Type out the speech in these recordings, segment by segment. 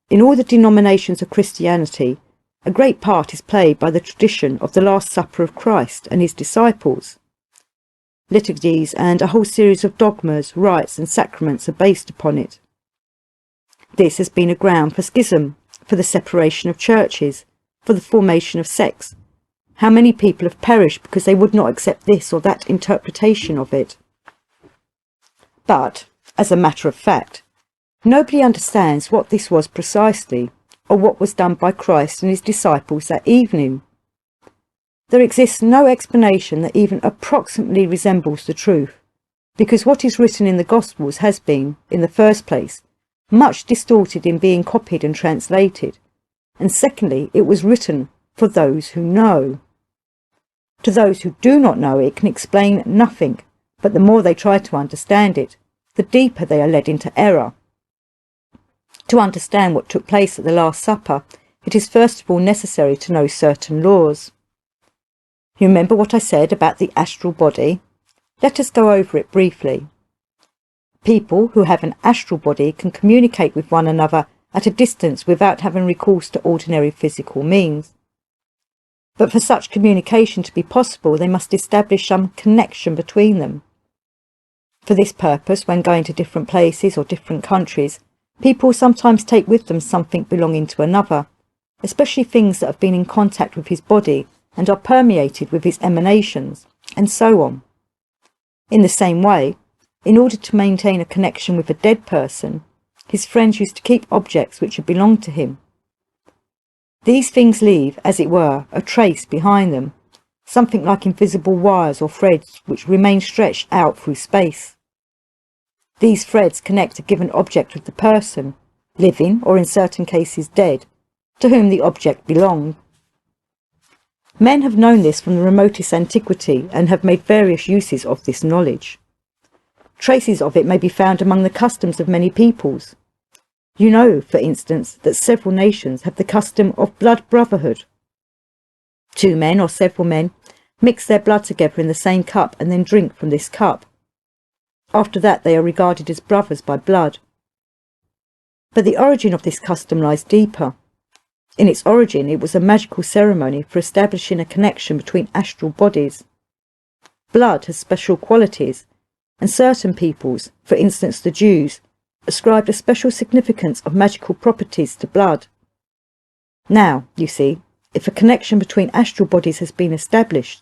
In all the denominations of Christianity, a great part is played by the tradition of the Last Supper of Christ and his disciples. Liturgies and a whole series of dogmas, rites and sacraments are based upon it. This has been a ground for schism, for the separation of churches, for the formation of sects. How many people have perished because they would not accept this or that interpretation of it? But, as a matter of fact, nobody understands what this was precisely, or what was done by Christ and his disciples that evening. There exists no explanation that even approximately resembles the truth, because what is written in the Gospels has been, in the first place, much distorted in being copied and translated, and secondly, it was written for those who know. To those who do not know, it can explain nothing, but the more they try to understand it, the deeper they are led into error. To understand what took place at the Last Supper, it is first of all necessary to know certain laws. You remember what I said about the astral body? Let us go over it briefly. People who have an astral body can communicate with one another at a distance without having recourse to ordinary physical means. But for such communication to be possible, they must establish some connection between them. For this purpose, when going to different places or different countries, people sometimes take with them something belonging to another, especially things that have been in contact with his body and are permeated with his emanations, and so on. In the same way, in order to maintain a connection with a dead person, his friends used to keep objects which had belonged to him. These things leave, as it were, a trace behind them, something like invisible wires or threads which remain stretched out through space. These threads connect a given object with the person, living or in certain cases dead, to whom the object belonged. Men have known this from the remotest antiquity and have made various uses of this knowledge. Traces of it may be found among the customs of many peoples. You know, for instance, that several nations have the custom of blood brotherhood. Two men or several men mix their blood together in the same cup and then drink from this cup. After that they are regarded as brothers by blood. But the origin of this custom lies deeper. In its origin, it was a magical ceremony for establishing a connection between astral bodies. Blood has special qualities, and certain peoples, for instance the Jews, ascribed a special significance of magical properties to blood. Now, you see, if a connection between astral bodies has been established,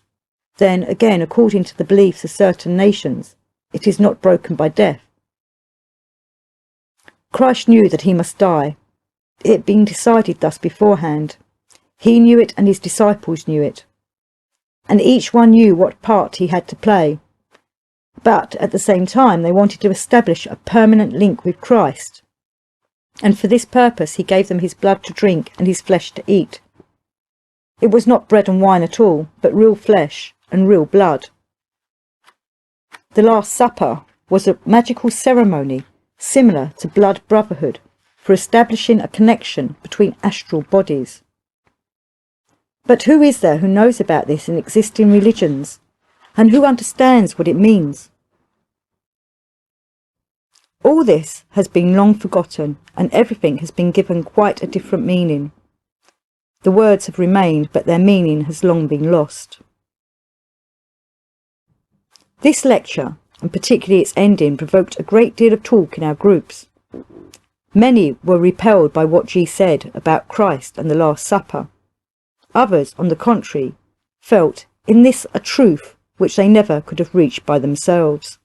then, again, according to the beliefs of certain nations, it is not broken by death. Christ knew that he must die. It had been decided thus beforehand. He knew it and his disciples knew it. And each one knew what part he had to play. But at the same time they wanted to establish a permanent link with Christ. And for this purpose he gave them his blood to drink and his flesh to eat. It was not bread and wine at all, but real flesh and real blood. The Last Supper was a magical ceremony similar to blood brotherhood, for establishing a connection between astral bodies. But who is there who knows about this in existing religions, and who understands what it means? All this has been long forgotten, and everything has been given quite a different meaning. The words have remained, but their meaning has long been lost. This lecture, and particularly its ending, provoked a great deal of talk in our groups. Many were repelled by what G said about Christ and the Last Supper. Others, on the contrary, felt in this a truth which they never could have reached by themselves.